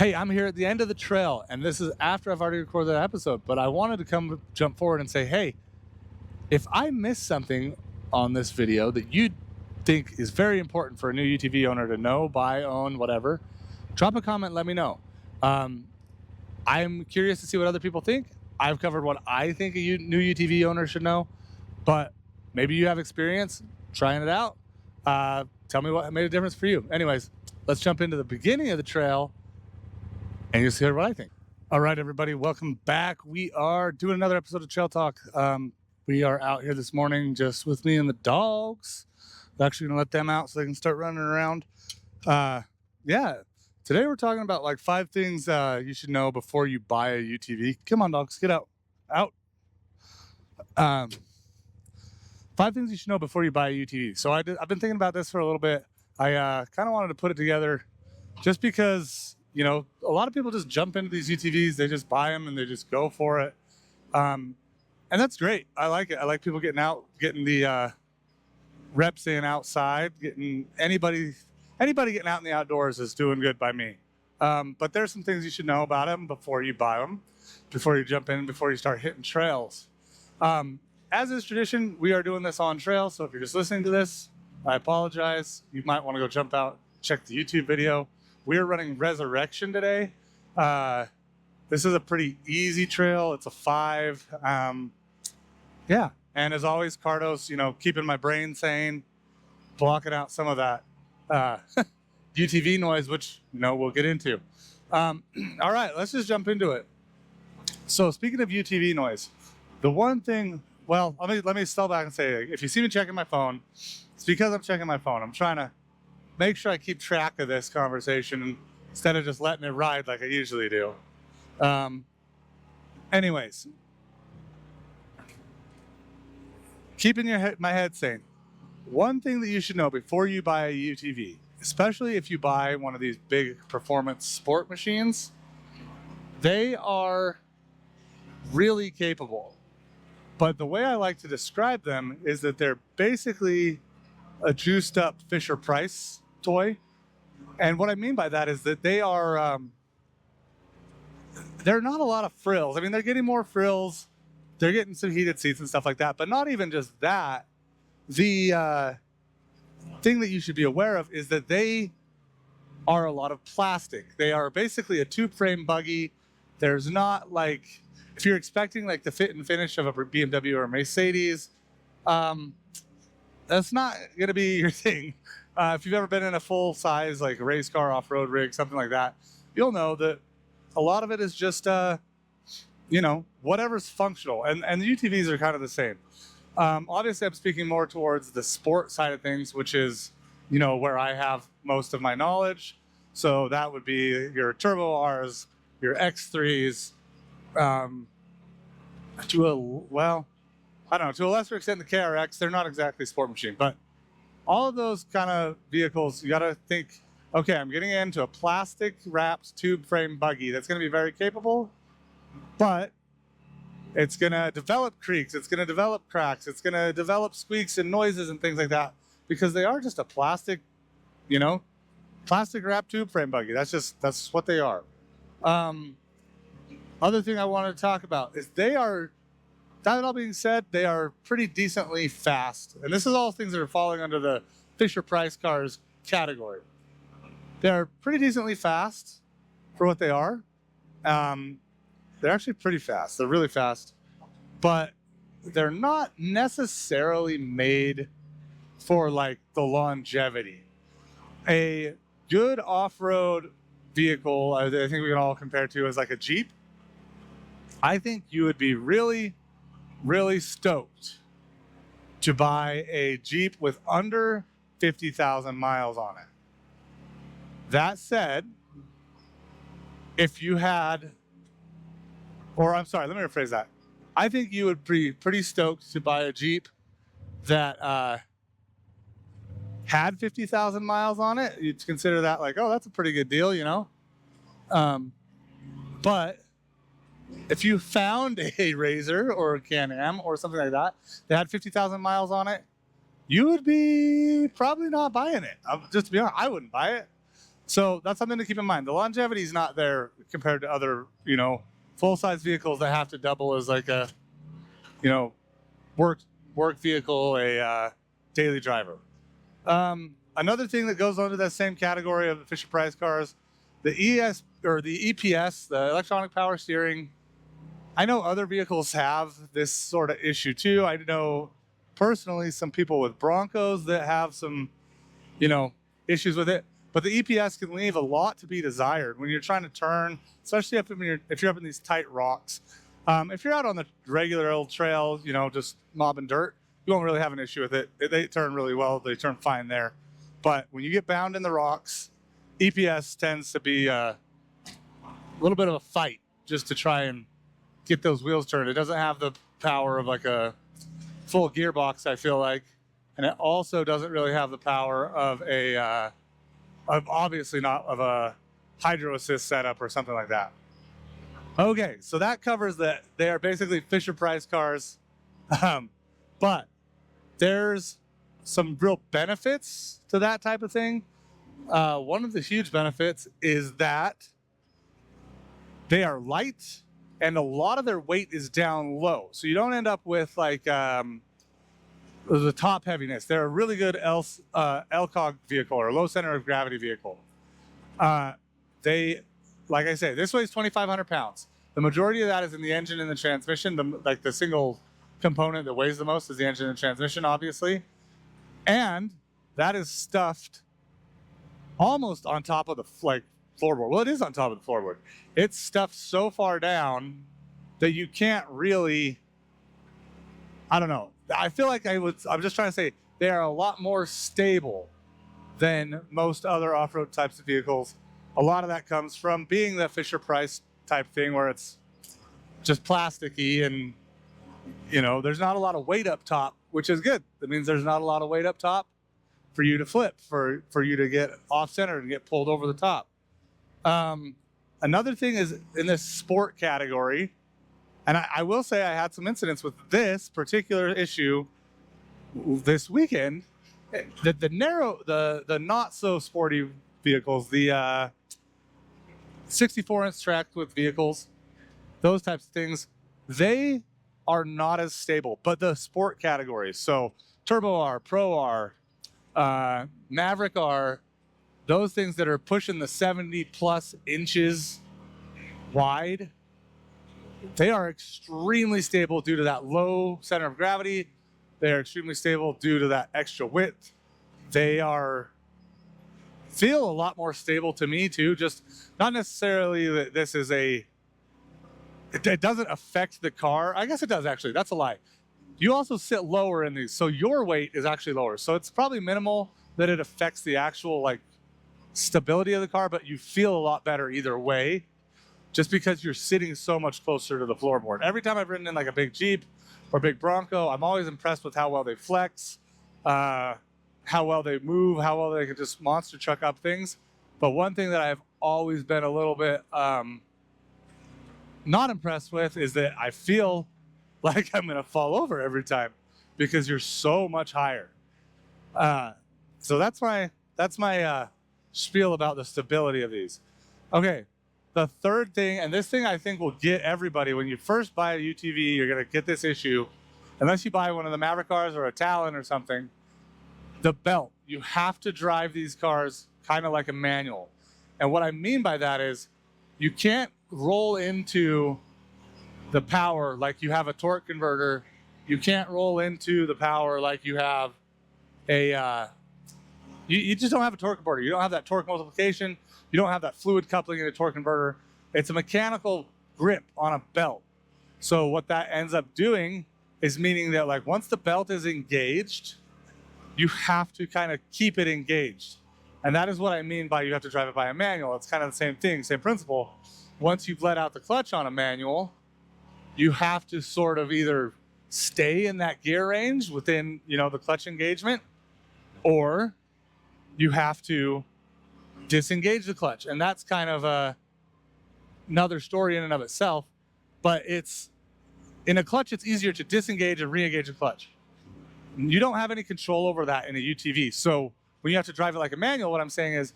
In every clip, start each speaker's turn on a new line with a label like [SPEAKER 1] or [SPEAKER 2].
[SPEAKER 1] Hey, I'm here at the end of the trail, and this is after I've already recorded that episode, but I wanted to jump forward and say, hey, if I miss something on this video that you think is very important for a new UTV owner to know, buy, own, whatever, drop a comment, let me know. I'm curious to see what other people think. I've covered what I think a new UTV owner should know, but maybe you have experience trying it out. Tell me what made a difference for you. Anyways, let's jump into the beginning of the trail and you'll hear what I think. All right, everybody, welcome back. We are doing another episode of Trail Talk. We are out here this morning just with me and the dogs. I'm actually gonna let them out so they can start running around. Yeah, today we're talking about like 5 things you should know before you buy a UTV. Come on, dogs, get out. 5 things you should know before you buy a UTV. So I've been thinking about this for a little bit. I kind of wanted to put it together just because, you know, a lot of people just jump into these UTVs, they just buy them and they just go for it. And that's great. I like it. I like people getting out, getting the reps in outside, getting anybody getting out in the outdoors is doing good by me. But there's some things you should know about them before you buy them, before you jump in, before you start hitting trails. As is tradition, we are doing this on trail. So if you're just listening to this, I apologize. You might want to go jump out, check the YouTube video. We're running Resurrection today. This is a pretty easy trail. It's a 5. Yeah. And as always, Cardos, you know, keeping my brain sane, blocking out some of that UTV noise, which, you know, we'll get into. All right, let's just jump into it. So speaking of UTV noise, the one thing, well, let me step back and say, if you see me checking my phone, it's because I'm checking my phone. I'm trying to make sure I keep track of this conversation instead of just letting it ride like I usually do. Anyways, keeping my head sane. One thing that you should know before you buy a UTV, especially if you buy one of these big performance sport machines, they are really capable. But the way I like to describe them is that they're basically a juiced up Fisher-Price toy. And what I mean by that is that they are, they're not a lot of frills. I mean, they're getting more frills. They're getting some heated seats and stuff like that, but not even just that. The thing that you should be aware of is that they are a lot of plastic. They are basically a tube frame buggy. There's not like, if you're expecting like the fit and finish of a BMW or a Mercedes, that's not gonna be your thing. If you've ever been in a full size like race car, off-road rig, something like that, you'll know that a lot of it is just, you know, whatever's functional. And the UTVs are kind of the same. Obviously, I'm speaking more towards the sport side of things, which is, you know, where I have most of my knowledge. So that would be your Turbo Rs, your X3s, to a lesser extent the KRX. They're not exactly sport machine, but all of those kind of vehicles, you got to think, okay, I'm getting into a plastic wrapped tube frame buggy that's going to be very capable, but it's going to develop creaks, it's going to develop cracks, it's going to develop squeaks and noises and things like that, because they are just a plastic, you know, plastic wrapped tube frame buggy. That's what they are. Other thing I wanted to talk about is that all being said, they are pretty decently fast. And this is all things that are falling under the Fisher-Price cars category. They're pretty decently fast for what they are. They're actually pretty fast. They're really fast. But they're not necessarily made for like the longevity. A good off-road vehicle, I think we can all compare to, is like a Jeep. I think you would be really, really stoked to buy a Jeep with under 50,000 miles on it. That said, if you had, or I'm sorry, let me rephrase that. I think you would be pretty stoked to buy a Jeep that had 50,000 miles on it. You'd consider that like, oh, that's a pretty good deal, you know? But if you found a Razor or a Can-Am or something like that that had 50,000 miles on it, you would be probably not buying it. Just to be honest, I wouldn't buy it. So that's something to keep in mind. The longevity is not there compared to other, full-size vehicles that have to double as like a, work vehicle, a daily driver. Another thing that goes under that same category of the Fisher-Price cars, the EPS, the electronic power steering. I know other vehicles have this sort of issue too. I know personally some people with Broncos that have some, issues with it. But the EPS can leave a lot to be desired when you're trying to turn, especially if you're up in these tight rocks. If you're out on the regular old trail, just mobbing dirt, you won't really have an issue with it. They turn really well. They turn fine there. But when you get bound in the rocks, EPS tends to be a little bit of a fight just to try and get those wheels turned. It doesn't have the power of like a full gearbox, I feel like. And it also doesn't really have the power of obviously not of a hydro assist setup or something like that. Okay, so that covers that. They are basically Fisher-Price cars. But there's some real benefits to that type of thing. One of the huge benefits is that they are light and a lot of their weight is down low. So you don't end up with like the top heaviness. They're a really good LCOG vehicle, or low center of gravity vehicle. They, like I say, this weighs 2,500 pounds. The majority of that is in the engine and the transmission. The single component that weighs the most is the engine and transmission, obviously. And that is stuffed almost on top of the floorboard. Well, it is on top of the floorboard. It's stuffed so far down that you can't really, I don't know. I feel like I'm just trying to say they are a lot more stable than most other off-road types of vehicles. A lot of that comes from being the Fisher-Price type thing where it's just plasticky and, there's not a lot of weight up top, which is good. That means there's not a lot of weight up top for you to flip, for you to get off-center and get pulled over the top. Another thing is in this sport category, and I will say I had some incidents with this particular issue this weekend. The not so sporty vehicles, the 64-inch track with vehicles, those types of things, they are not as stable. But the sport categories, so Turbo R, Pro R, Maverick R, those things that are pushing the 70 plus inches wide, they are extremely stable due to that low center of gravity. They are extremely stable due to that extra width. They feel a lot more stable to me too. Just not necessarily that this is it doesn't affect the car. I guess it does actually. That's a lie. You also sit lower in these, so your weight is actually lower. So it's probably minimal that it affects the actual stability of the car, but you feel a lot better either way, just because you're sitting so much closer to the floorboard. Every time I've ridden in like a big Jeep or big Bronco, I'm always impressed with how well they flex, how well they move, how well they can just monster truck up things. But one thing that I've always been a little bit not impressed with is that I feel like I'm gonna fall over every time because you're so much higher. So that's my spiel about the stability of these. Okay, the third thing, and this thing I think will get everybody, when you first buy a UTV, you're gonna get this issue, unless you buy one of the Maverick cars or a Talon or something, the belt. You have to drive these cars kind of like a manual. And what I mean by that is you can't roll into the power like you have a torque converter. You can't roll into the power like you have you just don't have a torque converter. You don't have that torque multiplication. You don't have that fluid coupling in a torque converter. It's a mechanical grip on a belt. So what that ends up doing is meaning that once the belt is engaged, you have to kind of keep it engaged. And that is what I mean by you have to drive it by a manual. It's kind of the same thing, same principle. Once you've let out the clutch on a manual, you have to sort of either stay in that gear range within, the clutch engagement, or you have to disengage the clutch. And that's kind of another story in and of itself. But in a clutch, it's easier to disengage and re-engage the clutch. You don't have any control over that in a UTV. So when you have to drive it like a manual, what I'm saying is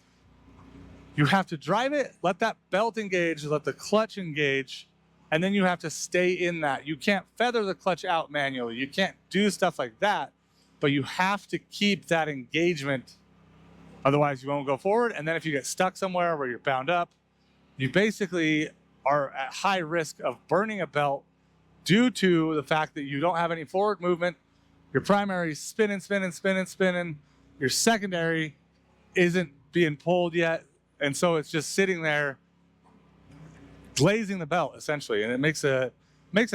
[SPEAKER 1] You have to drive it, let that belt engage, let the clutch engage, and then you have to stay in that. You can't feather the clutch out manually. You can't do stuff like that, but you have to keep that engagement. Otherwise, you won't go forward. And then if you get stuck somewhere where you're bound up, you basically are at high risk of burning a belt due to the fact that you don't have any forward movement. Your primary is spinning, spinning, spinning, spinning. Your secondary isn't being pulled yet. And so it's just sitting there glazing the belt essentially. And it makes a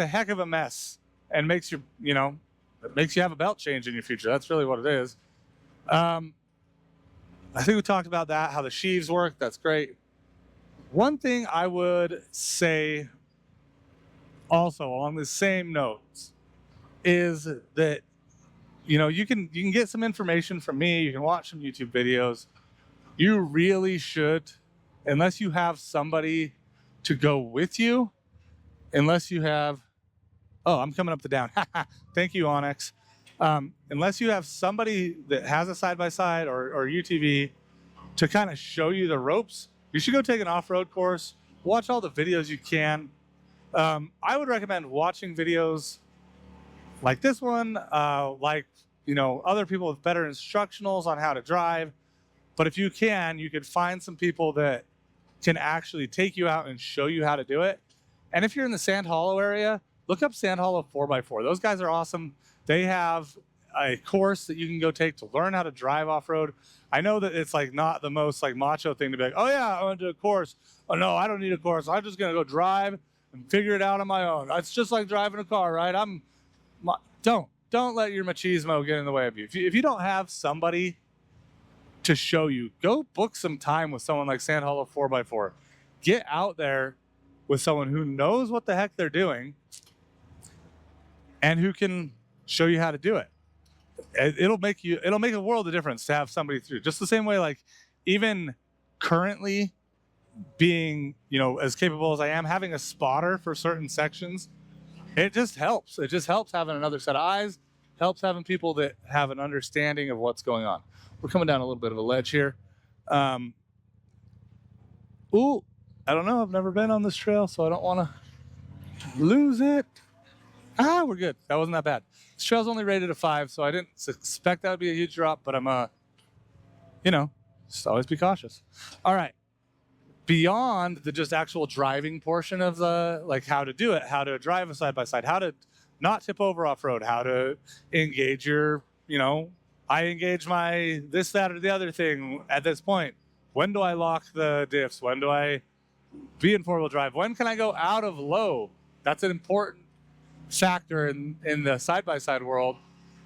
[SPEAKER 1] heck of a mess and makes you, it makes you have a belt change in your future. That's really what it is. I think we talked about that, how the sheaves work. That's great. One thing I would say also along the same notes is that, you can get some information from me. You can watch some YouTube videos. You really should, unless you have somebody to go with you, unless you have, I'm coming up the down. Thank you, Onyx. Unless you have somebody that has a side-by-side or UTV to kind of show you the ropes, you should go take an off-road course, watch all the videos you can. I would recommend watching videos like this one, other people with better instructionals on how to drive. But if you could find some people that can actually take you out and show you how to do it. And if you're in the Sand Hollow area, look up Sand Hollow 4x4. Those guys are awesome. They have a course that you can go take to learn how to drive off-road. I know that it's not the most macho thing to be like, oh yeah, I went to a course. Oh no, I don't need a course. I'm just gonna go drive and figure it out on my own. It's just like driving a car, right? Don't let your machismo get in the way of you. If you don't have somebody to show you, go book some time with someone like Sand Hollow 4x4. Get out there with someone who knows what the heck they're doing and who can show you how to do it. It'll make a world of difference to have somebody through. Just the same way, even currently being, as capable as I am, having a spotter for certain sections, it just helps. It just helps having another set of eyes, helps having people that have an understanding of what's going on. We're coming down a little bit of a ledge here. I don't know. I've never been on this trail, so I don't want to lose it. We're good. That wasn't that bad. This trail's only rated a 5, so I didn't expect that would be a huge drop, but I'm, just always be cautious. All right. Beyond the just actual driving portion of the, how to do it, how to drive a side-by-side, how to not tip over off-road, how to engage your, I engage my this, that, or the other thing at this point. When do I lock the diffs? When do I be in four-wheel drive? When can I go out of low? That's an important factor in the side-by-side world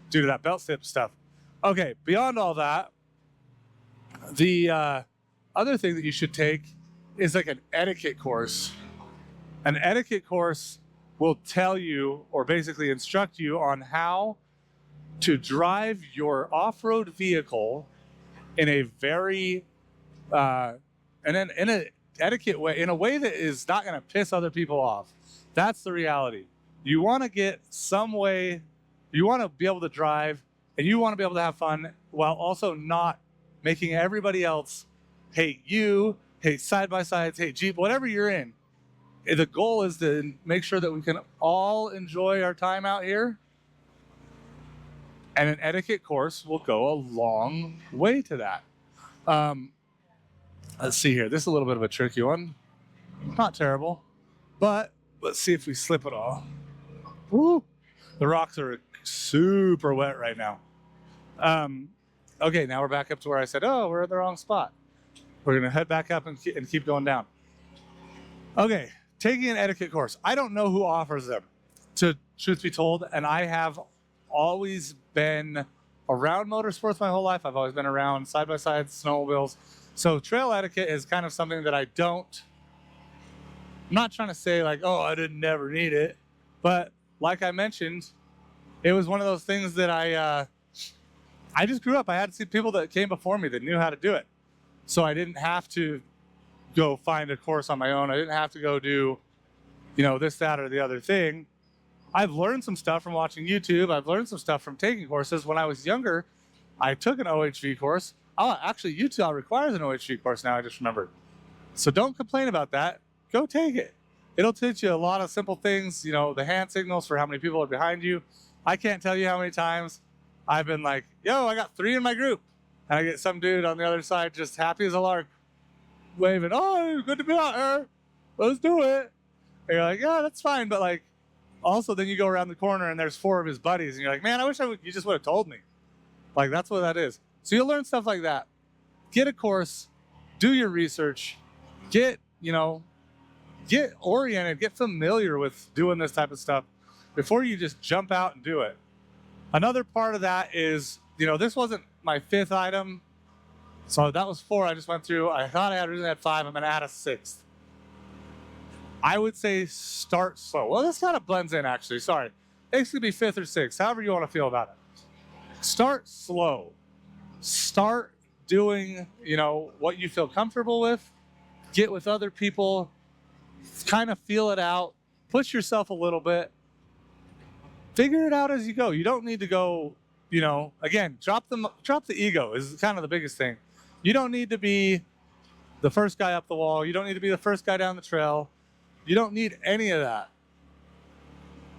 [SPEAKER 1] due to that belt tip stuff. Okay, beyond all that, the other thing that you should take is an etiquette course. An etiquette course will tell you, or basically instruct you on how to drive your off-road vehicle in a very, in an etiquette way, in a way that is not going to piss other people off. That's the reality. You want to get some way, you want to be able to drive, and you want to be able to have fun while also not making everybody else hate you, hate side-by-sides, hate Jeep, whatever you're in. The goal is to make sure that we can all enjoy our time out here. And an etiquette course will go a long way to that. Let's see here. This is a little bit of a tricky one. Not terrible, but let's see if we slip it all. Woo! The rocks are super wet right now. Okay, now we're back up to where I said, we're in the wrong spot. We're going to head back up and keep going down. Okay, taking an etiquette course. I don't know who offers them, to truth be told, and I have always been around motorsports my whole life. I've always been around side-by-sides, snowmobiles. So trail etiquette is kind of something that I'm not trying to say I didn't never need it. But like I mentioned, it was one of those things that I just grew up. I had to see people that came before me that knew how to do it. So I didn't have to go find a course on my own. I didn't have to go do, this, that, or the other thing. I've learned some stuff from watching YouTube. I've learned some stuff from taking courses. When I was younger, I took an OHV course. Actually, Utah requires an OHV course now, I just remembered. So don't complain about that. Go take it. It'll teach you a lot of simple things, the hand signals for how many people are behind you. I can't tell you how many times I've been like, yo, I got 3 in my group. And I get some dude on the other side just happy as a lark, waving, oh, good to be out here. Let's do it. And you're like, yeah, that's fine. But like, also then you go around the corner and there's 4 of his buddies and you're like, man, I wish you just would have told me. Like, that's what that is. So you'll learn stuff like that. Get a course, do your research, get oriented, get familiar with doing this type of stuff before you just jump out and do it. Another part of that is, this wasn't my 5th item. So that was 4 I just went through. I thought I originally had 5. I'm going to add a 6th. I would say start slow. Well, this kind of blends in, actually. Sorry. It could be 5th or 6th, however you want to feel about it. Start slow. Start doing, what you feel comfortable with. Get with other people. Kind of feel it out. Push yourself a little bit. Figure it out as you go. You don't need to go, again, drop the ego is kind of the biggest thing. You don't need to be the first guy up the wall. You don't need to be the first guy down the trail. You don't need any of that.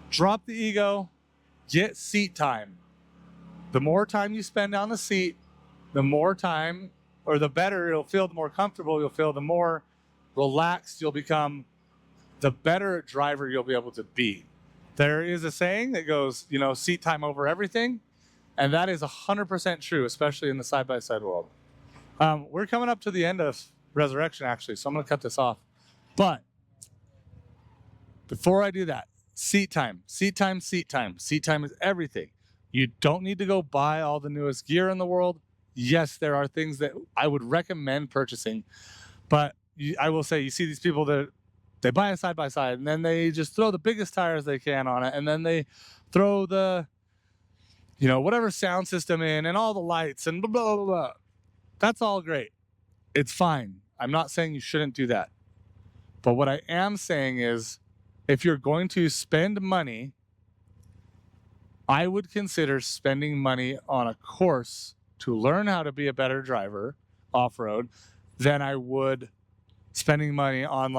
[SPEAKER 1] Drop the ego, get seat time. The more time you spend on the seat, the more time, or the better it'll feel, the more comfortable you'll feel, the more relaxed you'll become, the better driver you'll be able to be. There is a saying that goes, seat time over everything. And that is 100% true, especially in the side-by-side world. We're coming up to the end of Resurrection, actually, so I'm going to cut this off. But before I do that, seat time. Seat time is everything. You don't need to go buy all the newest gear in the world. Yes, there are things that I would recommend purchasing. But I will say, you see these people that they buy a side-by-side, and then they just throw the biggest tires they can on it, and then they throw the whatever sound system in and all the lights and blah, blah, blah, blah. That's all great. It's fine. I'm not saying you shouldn't do that. But what I am saying is, if you're going to spend money, I would consider spending money on a course to learn how to be a better driver off-road than I would spending money on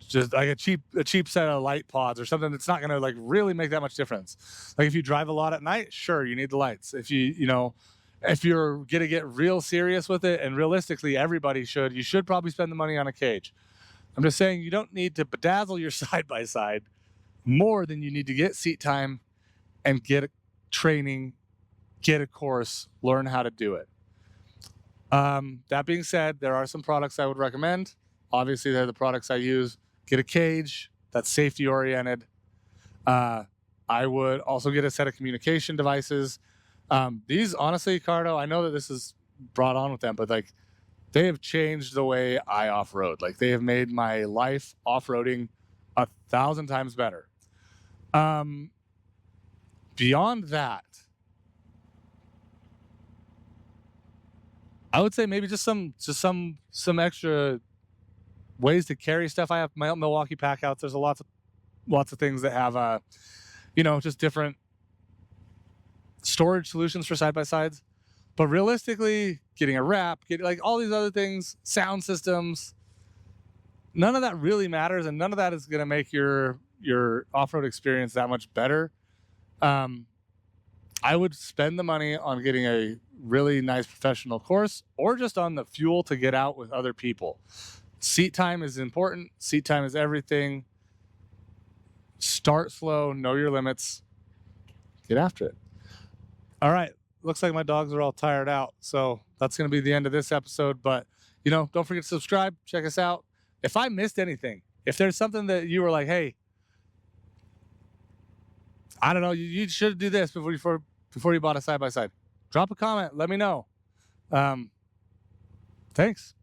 [SPEAKER 1] just like a cheap set of light pods or something that's not going to really make that much difference. Like if you drive a lot at night, sure, you need the lights. If if you're going to get real serious with it, and realistically everybody should, you should probably spend the money on a cage. I'm just saying you don't need to bedazzle your side-by-side more than you need to get seat time and get training, get a course, learn how to do it. That being said, there are some products I would recommend. Obviously, they're the products I use. Get a cage that's safety oriented. I would also get a set of communication devices. These, honestly, Cardo, I know that this is brought on with them, but they have changed the way I off-road. They have made my life off-roading 1,000 times better. Beyond that, I would say maybe just some extra ways to carry stuff. I have my Milwaukee pack outs. There's lots of things that have just different storage solutions for side-by-sides. But realistically, getting a wrap, getting all these other things, sound systems, none of that really matters, and none of that is going to make your off-road experience that much better. I would spend the money on getting a really nice professional course, or just on the fuel to get out with other people. Seat time is important. Seat time is everything. Start slow, know your limits, get after it. All right. Looks like my dogs are all tired out. So that's going to be the end of this episode. But, don't forget to subscribe. Check us out. If I missed anything, if there's something that you were like, hey, I don't know, you should do this before you bought a side-by-side, drop a comment. Let me know. Thanks.